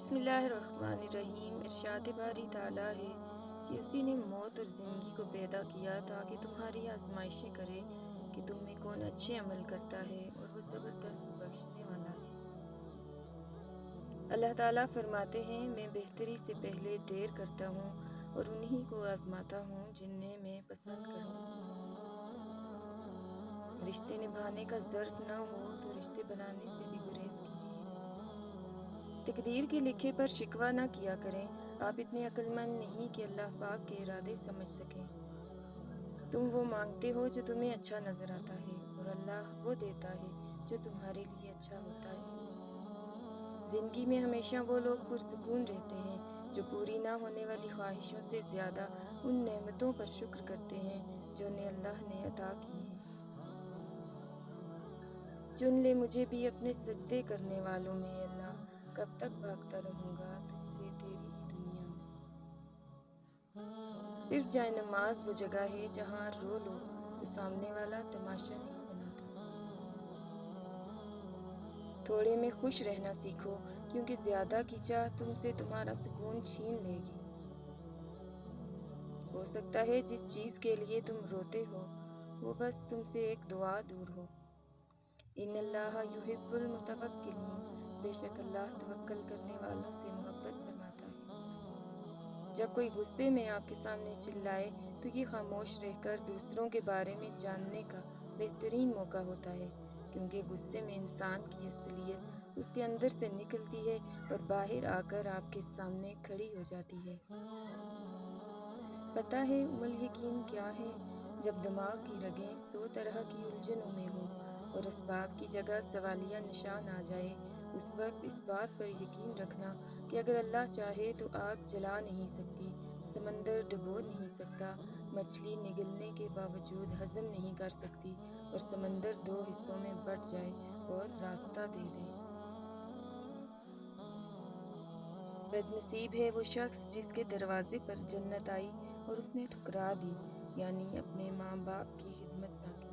بسم اللہ الرحمن الرحیم۔ ارشاد باری تعالیٰ ہے کہ اسی نے موت اور زندگی کو پیدا کیا تاکہ تمہاری آزمائشیں کرے کہ تم میں کون اچھے عمل کرتا ہے، اور وہ زبردست بخشنے والا ہے۔ اللہ تعالیٰ فرماتے ہیں، میں بہتری سے پہلے دیر کرتا ہوں اور انہی کو آزماتا ہوں جنہیں میں پسند کروں۔ رشتے نبھانے کا ظرف نہ ہو تو رشتے بنانے سے بھی گریز کیجیے۔ تقدیر کے لکھے پر شکوہ نہ کیا کریں۔ آپ اتنے عقل مند نہیں کہ اللہ پاک کے ارادے سمجھ سکیں۔ تم وہ مانگتے ہو جو تمہیں اچھا نظر آتا ہے، اور اللہ وہ دیتا ہے جو تمہارے لیے اچھا ہوتا ہے۔ زندگی میں ہمیشہ وہ لوگ پرسکون رہتے ہیں جو پوری نہ ہونے والی خواہشوں سے زیادہ ان نعمتوں پر شکر کرتے ہیں جو انہیں اللہ نے عطا کی ہیں۔ چن لے مجھے بھی اپنے سجدے کرنے والوں میں، اللہ کب تک بھاگتا رہوں گا تجھ سے تیری ہی دنیا میں۔ صرف جائے نماز وہ جگہ ہے جہاں رو لو تو سامنے والا تماشا نہیں بناتا۔ تھوڑے میں خوش رہنا سیکھو، کیونکہ زیادہ کی چاہ تم سے تمہارا سکون چھین لے گی۔ ہو سکتا ہے جس چیز کے لیے تم روتے ہو وہ بس تم سے ایک دعا دور ہو۔ ان اللہ یحب المتوکلین، بے شک اللہ توکل کرنے والوں سے محبت فرماتا ہے۔ جب کوئی غصے میں آپ کے سامنے چلائے تو یہ خاموش رہ کر دوسروں کے بارے میں جاننے کا بہترین موقع ہوتا ہے، کیونکہ غصے میں انسان کی اصلیت اس کے اندر سے نکلتی ہے اور باہر آ کر آپ کے سامنے کھڑی ہو جاتی ہے۔ پتہ ہے ام الیقین کیا ہے؟ جب دماغ کی رگیں 100 طرح کی الجھنوں میں ہوں اور اسباب کی جگہ سوالیہ نشان آ جائے، اس وقت اس بات پر یقین رکھنا کہ اگر اللہ چاہے تو آگ جلا نہیں سکتی، سمندر ڈبو نہیں سکتا، مچھلی نگلنے کے باوجود ہضم نہیں کر سکتی، اور سمندر 2 حصوں میں بٹ جائے اور راستہ دے دے۔ بد نصیب ہے وہ شخص جس کے دروازے پر جنت آئی اور اس نے ٹھکرا دی، یعنی اپنے ماں باپ کی خدمت نہ کی۔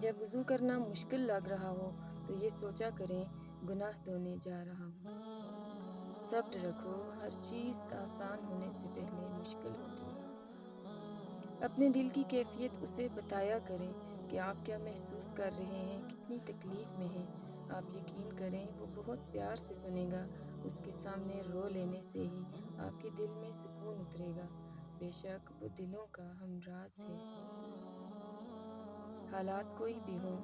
جب وضو کرنا مشکل لگ رہا ہو تو یہ سوچا کریں، گناہ دھونے جا رہا ہوں۔ صبر رکھو، ہر چیز آسان ہونے سے پہلے مشکل ہوتی ہے۔ اپنے دل کی کیفیت اسے بتایا کریں کہ آپ کیا محسوس کر رہے ہیں، کتنی تکلیف میں ہیں۔ آپ یقین کریں وہ بہت پیار سے سنے گا۔ اس کے سامنے رو لینے سے ہی آپ کے دل میں سکون اترے گا، بے شک وہ دلوں کا ہمراز ہے۔ حالات کوئی بھی ہوں،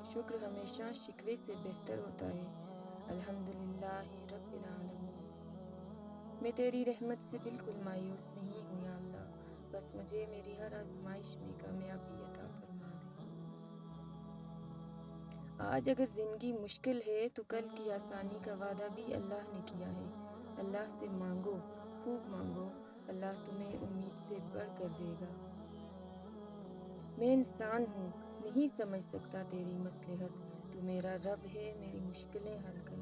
شکر ہمیشہ شکوے سے بہتر ہوتا ہے۔ الحمدللہ رب العالمین۔ میں تیری رحمت سے بالکل مایوس نہیں ہوں یا اللہ، بس مجھے میری ہر آزمائش میں کامیابی عطا فرما دے۔ آج اگر زندگی مشکل ہے تو کل کی آسانی کا وعدہ بھی اللہ نے کیا ہے۔ اللہ سے مانگو، خوب مانگو، اللہ تمہیں امید سے بڑھ کر دے گا۔ میں انسان ہوں، نہیں سمجھ سکتا تیری مصلحت، تو میرا رب ہے، میری مشکلیں حل کر